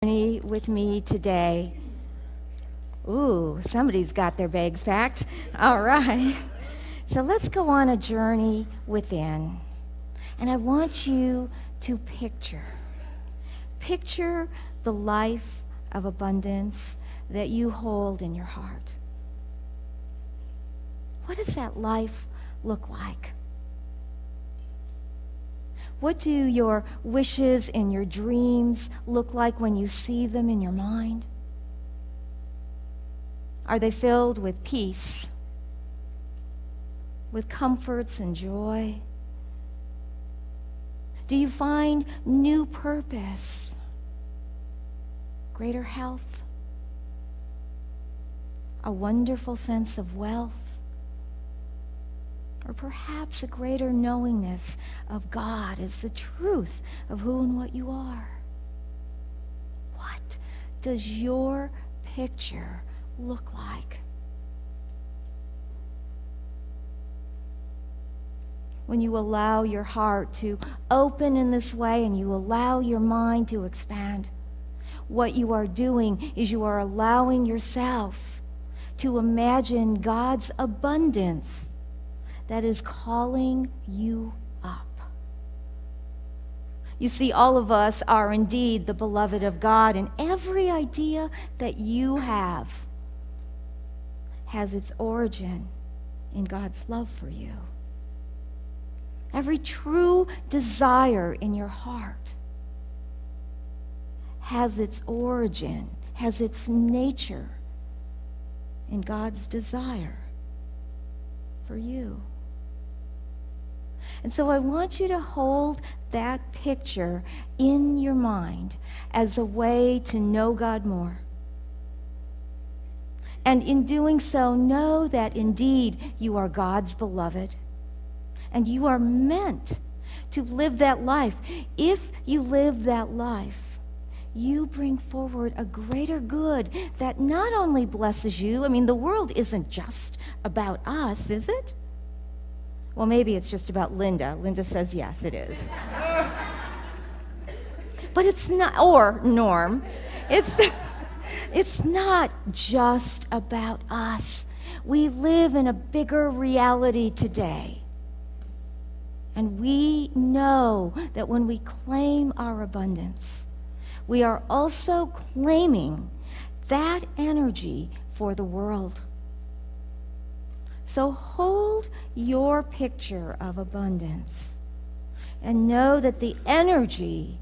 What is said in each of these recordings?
Journey with me today. Ooh, somebody's got their bags packed. All right. So let's go on a journey within. And I want you to picture the life of abundance that you hold in your heart. What does that life look like? What do your wishes and your dreams look like when you see them in your mind? Are they filled with peace, with comforts and joy? Do you find new purpose, greater health, a wonderful sense of wealth? Or perhaps a greater knowingness of God as the truth of who and what you are. What does your picture look like? When you allow your heart to open in this way and you allow your mind to expand, what you are doing is you are allowing yourself to imagine God's abundance that is calling you up. You see, all of us are indeed the beloved of God, and every idea that you have has its origin in God's love for you. Every true desire in your heart has its origin, has its nature in God's desire for you. And so I want you to hold that picture in your mind as a way to know God more. And in doing so, know that indeed you are God's beloved. And you are meant to live that life. If you live that life, you bring forward a greater good that not only blesses you. I mean, the world isn't just about us, is it? Well, maybe it's just about Linda. Linda says, yes, it is. But it's not, or Norm, it's not just about us. We live in a bigger reality today. And we know that when we claim our abundance, we are also claiming that energy for the world. So hold your picture of abundance and know that the energy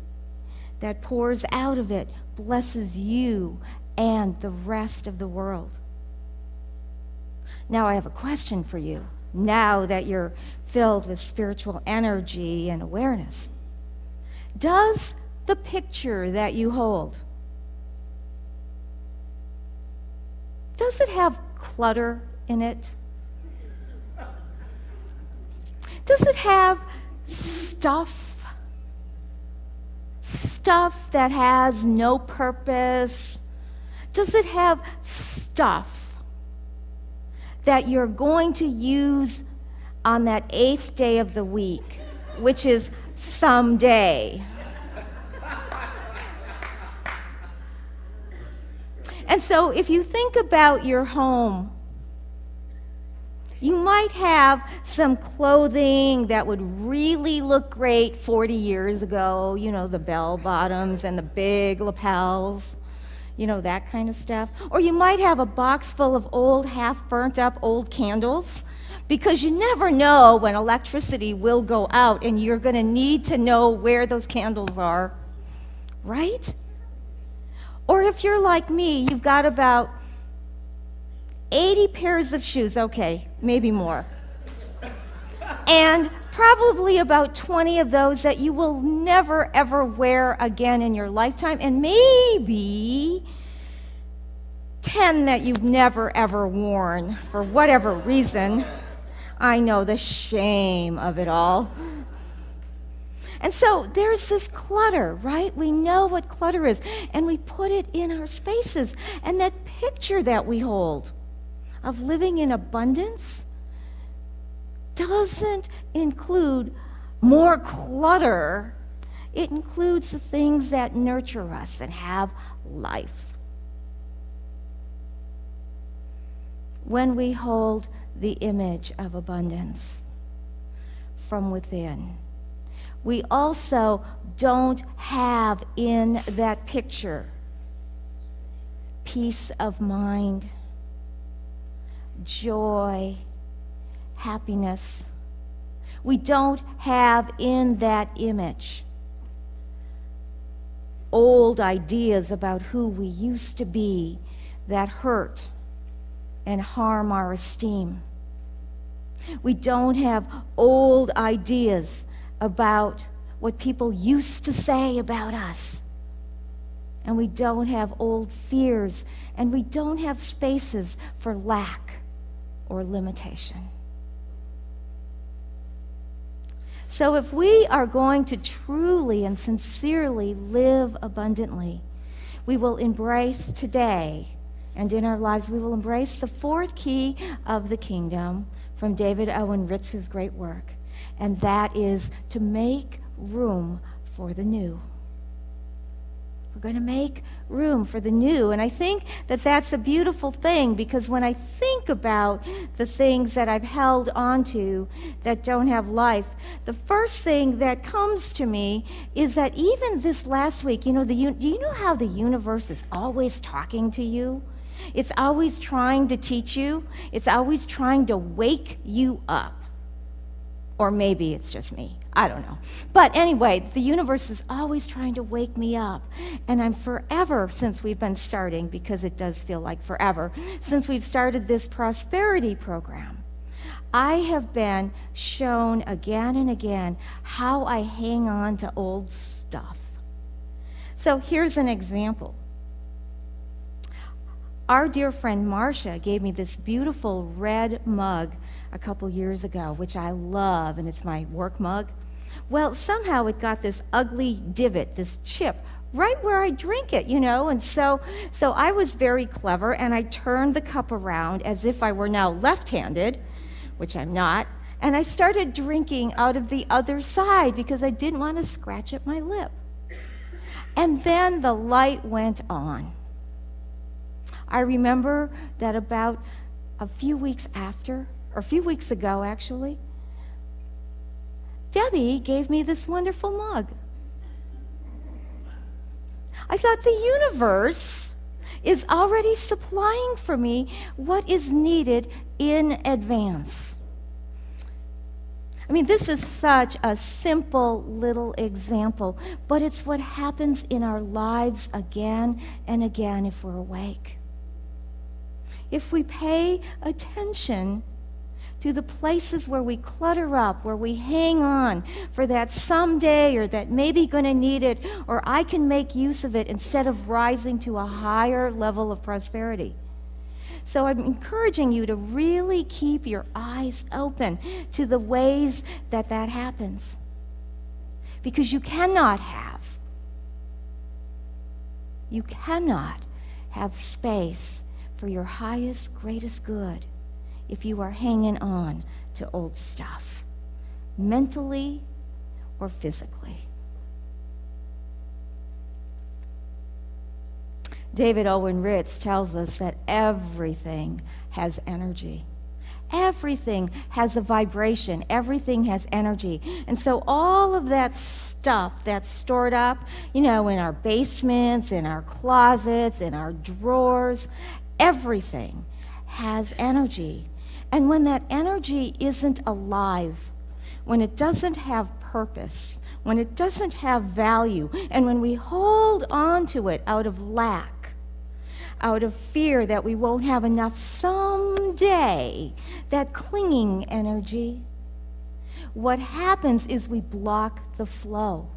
that pours out of it blesses you and the rest of the world. Now I have a question for you, now that you're filled with spiritual energy and awareness. Does the picture that you hold, does it have clutter in it? Does it have stuff that has no purpose? Does it have stuff that you're going to use on that 8th day of the week, which is someday? And so if you think about your home, you might have some clothing that would really look great 40 years ago, you know, the bell bottoms and the big lapels, you know, that kind of stuff. Or you might have a box full of old, half-burnt-up old candles, because you never know when electricity will go out and you're going to need to know where those candles are, right? Or if you're like me, you've got about 80 pairs of shoes, okay, maybe more. And probably about 20 of those that you will never, ever wear again in your lifetime, and maybe 10 that you've never, ever worn for whatever reason. I know the shame of it all. And so there's this clutter, right? We know what clutter is, and we put it in our spaces. And that picture that we hold of living in abundance doesn't include more clutter It includes the things that nurture us and have life. When we hold the image of abundance from within, we also don't have in that picture peace of mind, joy, happiness. We don't have in that image old ideas about who we used to be that hurt and harm our esteem. We don't have old ideas about what people used to say about us. And we don't have old fears, and we don't have spaces for lack or limitation. So if we are going to truly and sincerely live abundantly, we will embrace today, and in our lives we will embrace the fourth key of the kingdom from David Owen Ritz's great work, and that is to make room for the new. We're going to make room for the new. And I think that that's a beautiful thing, because when I think about the things that I've held onto that don't have life, the first thing that comes to me is that even this last week, do you know how the universe is always talking to you? It's always trying to teach you. It's always trying to wake you up. Or maybe it's just me. I don't know. But anyway, the universe is always trying to wake me up. And I'm forever, since we've been starting, because it does feel like forever, since we've started this prosperity program, I have been shown again and again how I hang on to old stuff. So here's an example. Our dear friend Marcia gave me this beautiful red mug a couple years ago, which I love, and it's my work mug. Well, somehow it got this ugly divot, this chip, right where I drink it, and so I was very clever, and I turned the cup around as if I were now left-handed, which I'm not, and I started drinking out of the other side because I didn't want to scratch at my lip. And then the light went on. I remember that about a few weeks ago actually, Debbie gave me this wonderful mug. I thought the universe is already supplying for me what is needed in advance. I mean, this is such a simple little example, but it's what happens in our lives again and again if we're awake. If we pay attention to the places where we clutter up, where we hang on for that someday or that maybe going to need it, or I can make use of it instead of rising to a higher level of prosperity. So I'm encouraging you to really keep your eyes open to the ways that happens. Because you cannot have space for your highest, greatest good if you are hanging on to old stuff, mentally or physically. David Owen Ritz tells us that everything has energy. Everything has a vibration. Everything has energy. And so all of that stuff that's stored up, in our basements, in our closets, in our drawers, everything has energy. And when that energy isn't alive, when it doesn't have purpose, when it doesn't have value, and when we hold on to it out of lack, out of fear that we won't have enough someday, that clinging energy, what happens is we block the flow.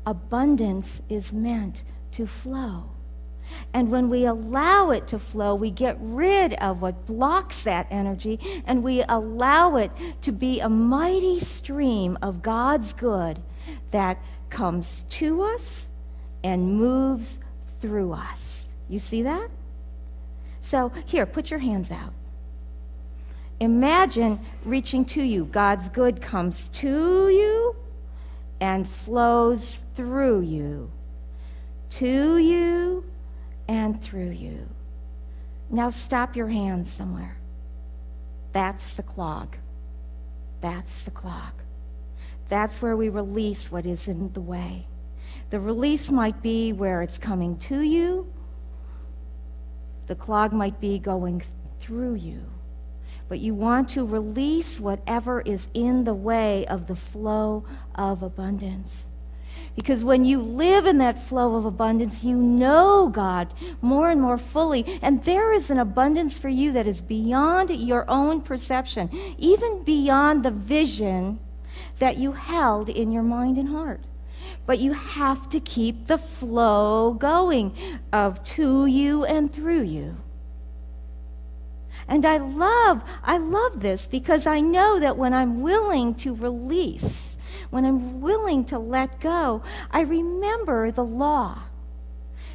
Abundance is meant to flow. And when we allow it to flow, we get rid of what blocks that energy, and we allow it to be a mighty stream of God's good that comes to us and moves through us. You see that? So here, put your hands out. Imagine reaching to you. God's good comes to you, and flows through you, to you and through you. Now stop your hands somewhere. That's the clog. That's the clog. That's where we release what is in the way. The release might be where it's coming to you. The clog might be going through you. But you want to release whatever is in the way of the flow of abundance. Because when you live in that flow of abundance, you know God more and more fully. And there is an abundance for you that is beyond your own perception, even beyond the vision that you held in your mind and heart. But you have to keep the flow going of to you and through you. And I love this because I know that when I'm willing to release, when I'm willing to let go, I remember the law.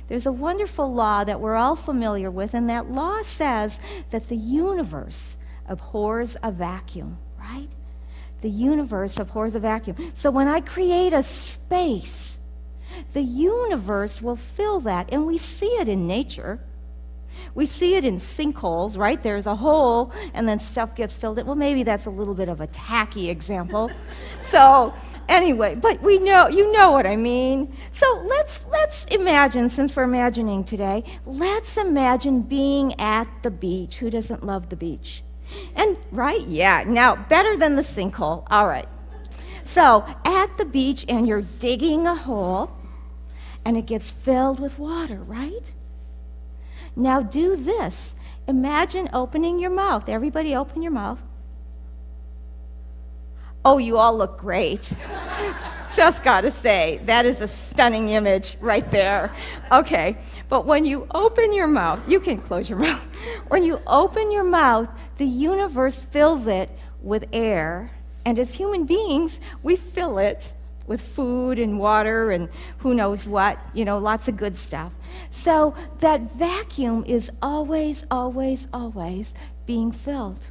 There's a wonderful law that we're all familiar with, and that law says that the universe abhors a vacuum, right? The universe abhors a vacuum. So when I create a space, the universe will fill that, and we see it in nature. We see it in sinkholes, right? There's a hole, and then stuff gets filled in. Well, maybe that's a little bit of a tacky example. So anyway, but you know what I mean. So let's imagine, since we're imagining today, let's imagine being at the beach. Who doesn't love the beach? And, right? Yeah. Now, better than the sinkhole. All right. So at the beach, and you're digging a hole, and it gets filled with water, right? Now do this. Imagine opening your mouth. Everybody open your mouth. Oh, you all look great. Just got to say, that is a stunning image right there. Okay, but when you open your mouth, you can close your mouth. When you open your mouth, the universe fills it with air. And as human beings, we fill it with food and water and who knows what, lots of good stuff. So that vacuum is always, always, always being filled.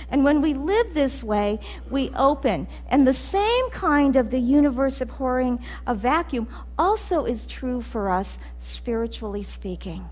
And when we live this way, we open. And the same kind of the universe abhorring a vacuum also is true for us, spiritually speaking.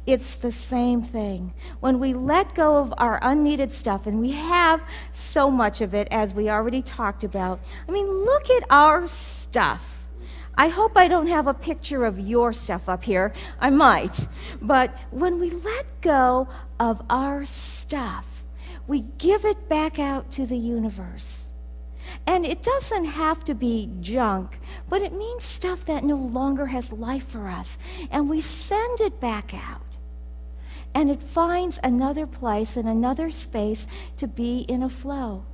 It's the same thing. When we let go of our unneeded stuff, and we have so much of it, as we already talked about. I mean, look at our stuff. I hope I don't have a picture of your stuff up here. I might. But when we let go of our stuff, we give it back out to the universe. And it doesn't have to be junk, but it means stuff that no longer has life for us. And we send it back out. And it finds another place and another space to be in a flow.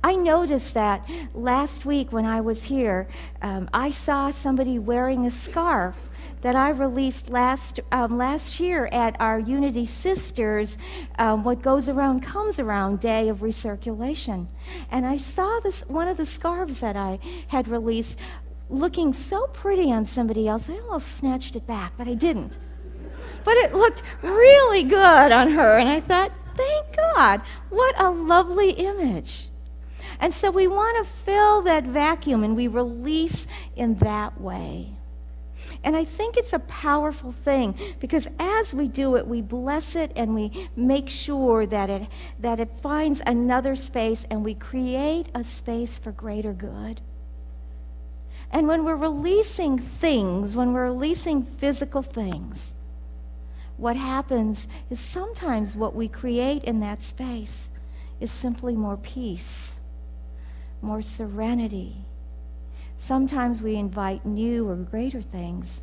I noticed that last week when I was here, I saw somebody wearing a scarf that I released last year at our Unity Sisters, What Goes Around Comes Around Day of Recirculation. And I saw one of the scarves that I had released looking so pretty on somebody else, I almost snatched it back, but I didn't. But it looked really good on her, and I thought, thank God, what a lovely image. And so we want to fill that vacuum, and we release in that way. And I think it's a powerful thing, because as we do it, we bless it, and we make sure that it finds another space, and we create a space for greater good. And when we're releasing things, when we're releasing physical things, what happens is sometimes what we create in that space is simply more peace, more serenity. Sometimes we invite new or greater things,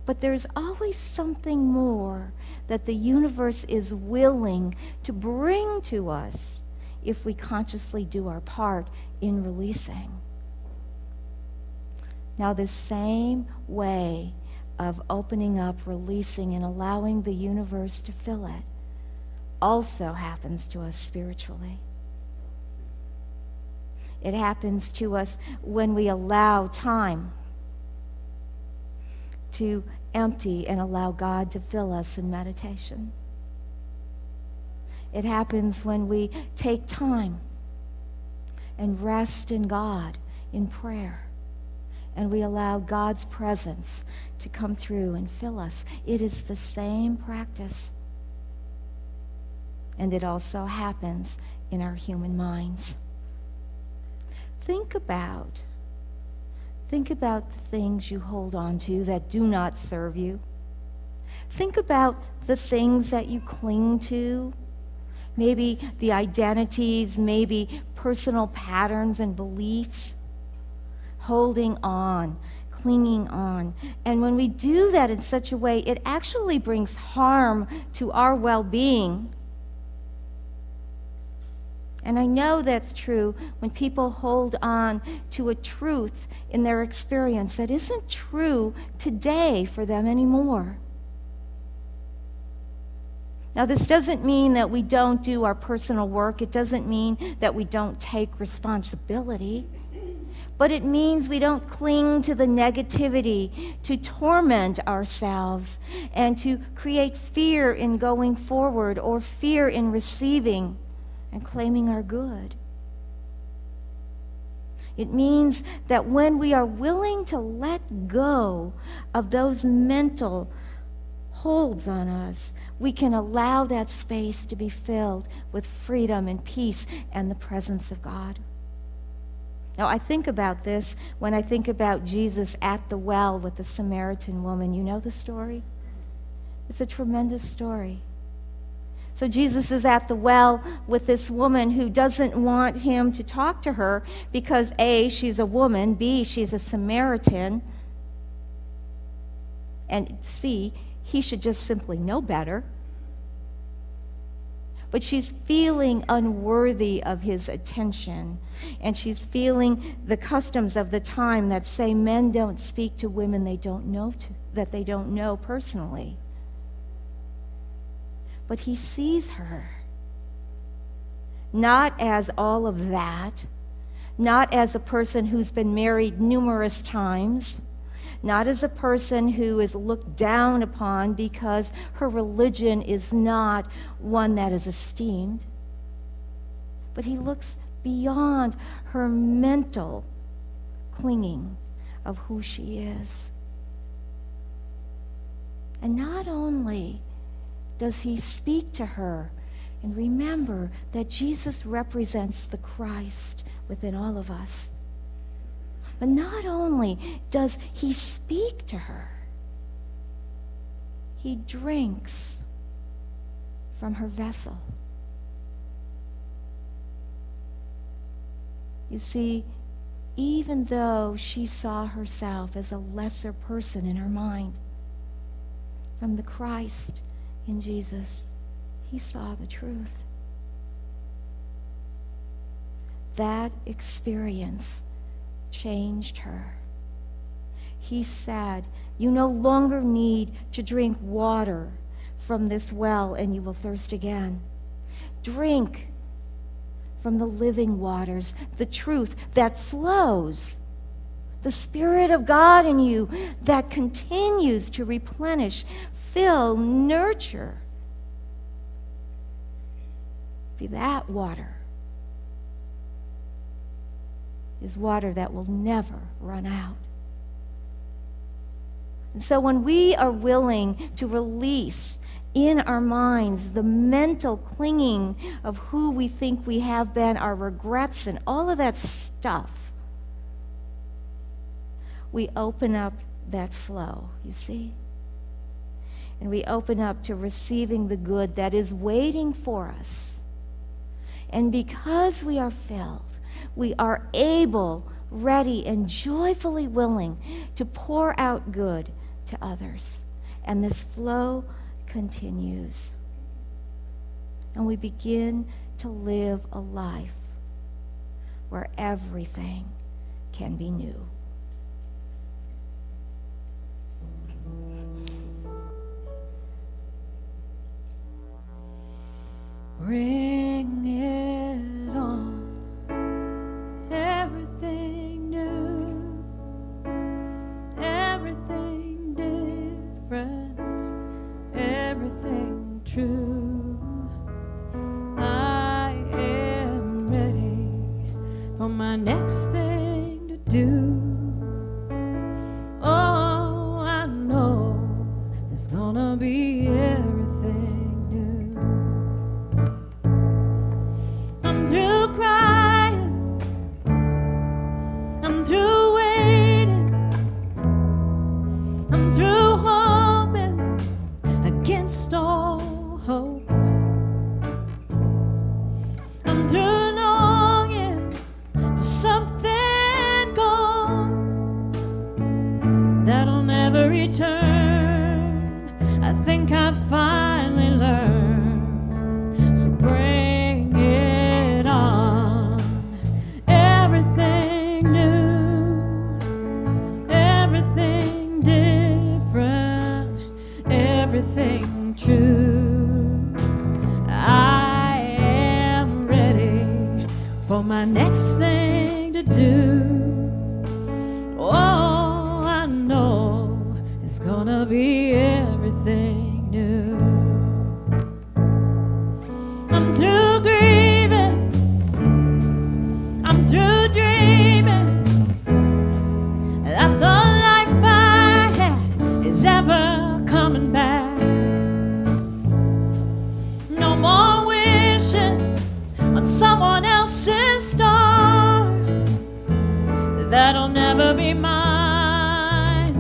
but there's always something more that the universe is willing to bring to us if we consciously do our part in releasing. Now, the same way of opening up, releasing, and allowing the universe to fill it also happens to us spiritually. It happens to us when we allow time to empty and allow God to fill us in meditation. It happens when we take time and rest in God in prayer. And we allow God's presence to come through and fill us. It is the same practice. And it also happens in our human minds. Think about the things you hold on to that do not serve you. Think about the things that you cling to. Maybe the identities, maybe personal patterns and beliefs. Holding on, clinging on. And when we do that in such a way, it actually brings harm to our well-being. And I know that's true when people hold on to a truth in their experience that isn't true today for them anymore. Now, this doesn't mean that we don't do our personal work. It doesn't mean that we don't take responsibility. But it means we don't cling to the negativity to torment ourselves and to create fear in going forward or fear in receiving and claiming our good. It means that when we are willing to let go of those mental holds on us, we can allow that space to be filled with freedom and peace and the presence of God. Now, I think about this when I think about Jesus at the well with the Samaritan woman. You know the story? It's a tremendous story. So Jesus is at the well with this woman who doesn't want him to talk to her because A, she's a woman, B, she's a Samaritan, and C, he should just simply know better. But she's feeling unworthy of his attention. And she's feeling the customs of the time that say men don't speak to women that they don't know personally. But he sees her, not as all of that, not as a person who's been married numerous times, not as a person who is looked down upon because her religion is not one that is esteemed. But he looks beyond her mental clinging of who she is. And not only does he speak to her, and remember that Jesus represents the Christ within all of us. But not only does he speak to her, he drinks from her vessel. You see, even though she saw herself as a lesser person in her mind, from the Christ in Jesus, he saw the truth. That experience changed her. He said, "You no longer need to drink water from this well and you will thirst again. Drink from the living waters, the truth that flows, the Spirit of God in you that continues to replenish, fill, nurture. Be that water is water that will never run out." And so when we are willing to release in our minds the mental clinging of who we think we have been, our regrets and all of that stuff, we open up that flow, you see? And we open up to receiving the good that is waiting for us. And because we are filled, we are able, ready, and joyfully willing to pour out good to others. And this flow continues. And we begin to live a life where everything can be new. Bring it on. Everything new, everything different, everything true. I am ready for I'm through hoping against all hope. I'm through longing for something gone that'll never return. I think I've finally learned. So bring it on. Everything new, everything different, everything true. I am ready for my next thing to do. Oh, I know it's gonna be everything new. I'm through grieving, I'm through dreaming that the life I had is ever coming back. No more wishing on someone else's star that'll never be mine.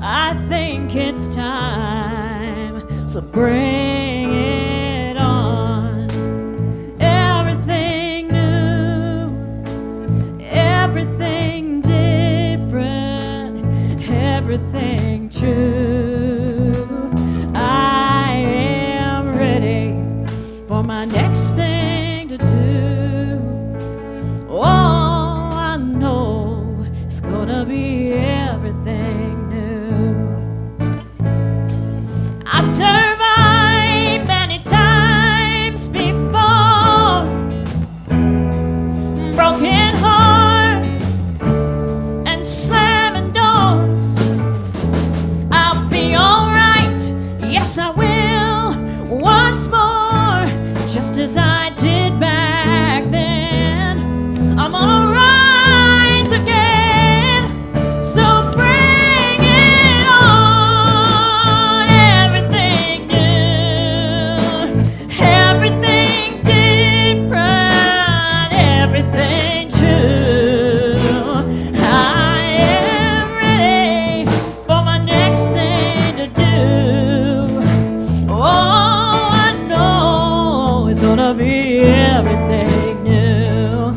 I think it's time, so bring it on. Everything new, everything different, everything true. I am ready for my next thing to do. Oh, I know it's gonna be everything new. I survived many times before, broken hearts and slamming doors. I'll be alright, yes I will, once more, just as I did back then. I'm gonna rise again, so bring it on. Everything new, everything different, everything true. I am ready for my next thing to do. Oh, I know it's gonna be everything new.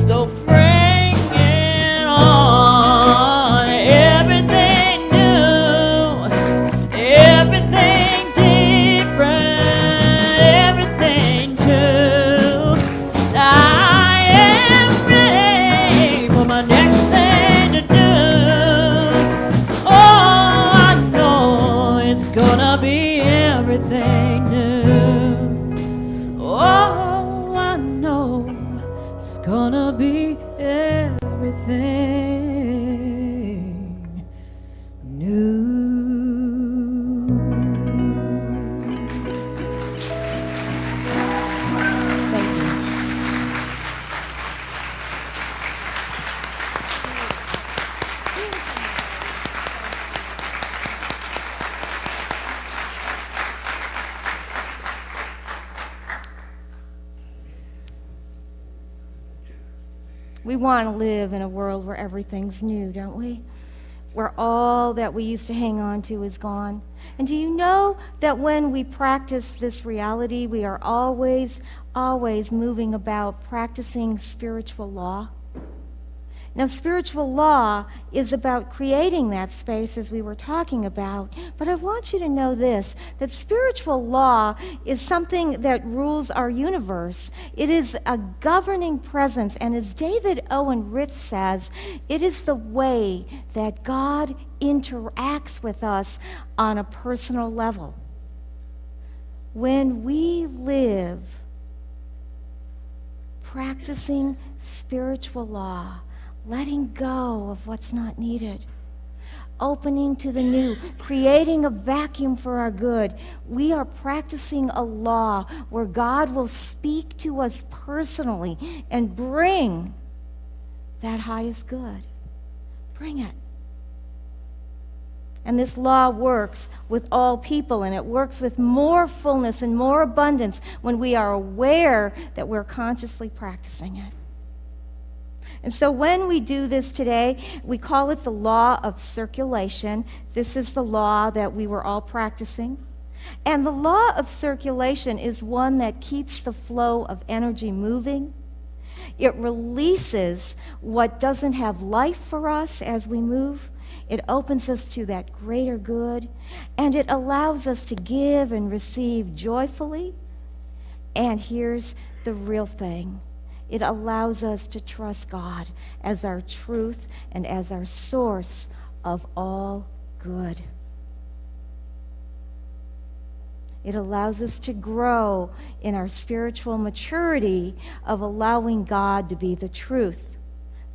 So bring it on. Everything new, everything different, everything true. I am ready for my next thing to do. Oh, I know it's gonna be everything new. Oh, I know it's gonna be everything new. Thank you. We want to live in a world where everything's new, don't we? Where all that we used to hang on to is gone. And do you know that when we practice this reality, we are always moving about practicing spiritual law? Now, spiritual law is about creating that space, as we were talking about, but I want you to know this, that spiritual law is something that rules our universe. It is a governing presence, and as David Owen Ritz says, it is the way that God interacts with us on a personal level. When we live practicing spiritual law, letting go of what's not needed, opening to the new, creating a vacuum for our good, we are practicing a law where God will speak to us personally and bring that highest good. Bring it. And this law works with all people, and it works with more fullness and more abundance when we are aware that we're consciously practicing it. And so when we do this today, we call it the law of circulation. This is the law that we were all practicing. And the law of circulation is one that keeps the flow of energy moving. It releases what doesn't have life for us as we move. It opens us to that greater good. And it allows us to give and receive joyfully. And here's the real thing. It allows us to trust God as our truth and as our source of all good. It allows us to grow in our spiritual maturity of allowing God to be the truth,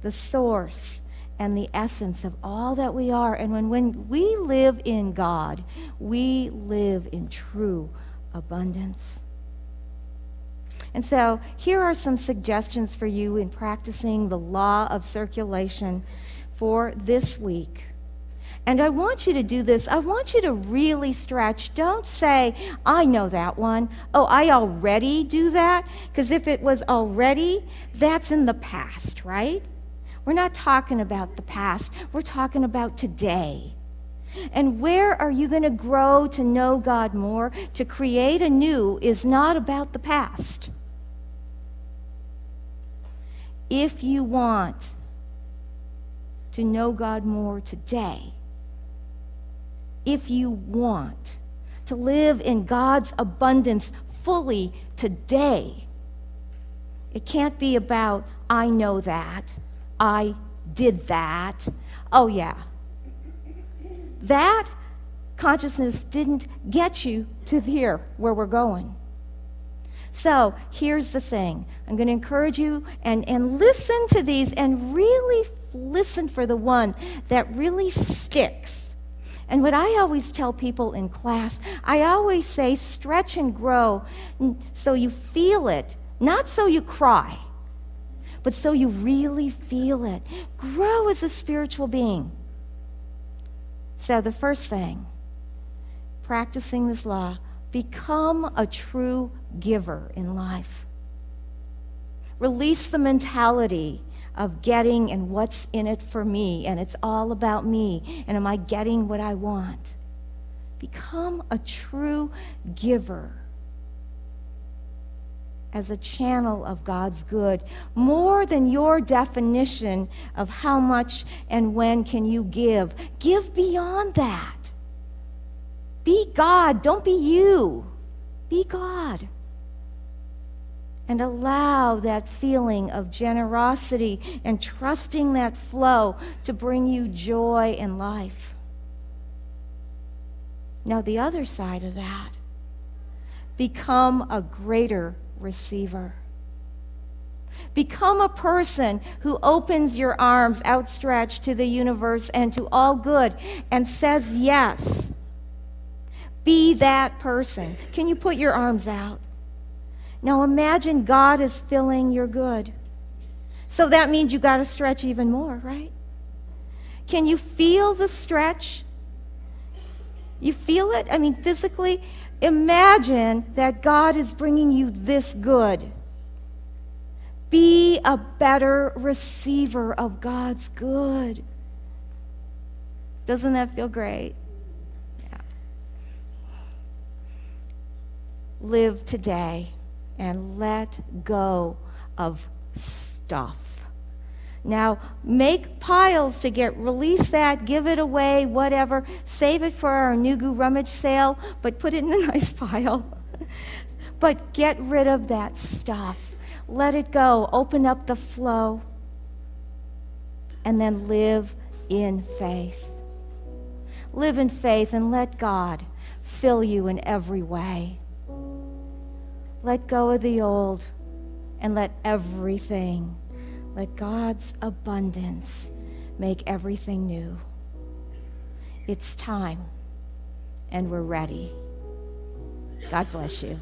the source, and the essence of all that we are. And when we live in God, we live in true abundance. And so here are some suggestions for you in practicing the law of circulation for this week. And I want you to do this. I want you to really stretch. Don't say, I know that one. Oh, I already do that. Because if it was already, that's in the past, right? We're not talking about the past. We're talking about today. And where are you going to grow to know God more? To create anew is not about the past. If you want to know God more today, if you want to live in God's abundance fully today, it can't be about, I know that, I did that. Oh yeah. That consciousness didn't get you to here where we're going. So here's the thing. I'm going to encourage you and listen to these and really listen for the one that really sticks. And what I always tell people in class, I always say stretch and grow so you feel it, not so you cry, but so you really feel it. Grow as a spiritual being. So the first thing, practicing this law, become a true giver in life. Release the mentality of getting and what's in it for me, and it's all about me, and am I getting what I want? Become a true giver as a channel of God's good, more than your definition of how much and when can you give. Give beyond that. Be God, don't be you. Be God. And allow that feeling of generosity and trusting that flow to bring you joy in life. Now, the other side of that, become a greater receiver. Become a person who opens your arms outstretched to the universe and to all good and says yes. Be that person. Can you put your arms out? Now imagine God is filling your good. So that means you got to stretch even more, right? Can you feel the stretch? You feel it? I mean, physically? Imagine that God is bringing you this good. Be a better receiver of God's good. Doesn't that feel great? Yeah. Live today and let go of stuff. Now, make piles to release that, give it away, whatever. Save it for our Nugu rummage sale, but put it in a nice pile. But get rid of that stuff. Let it go. Open up the flow. And then live in faith. Live in faith and let God fill you in every way. Let go of the old and let God's abundance make everything new. It's time, and we're ready. God bless you.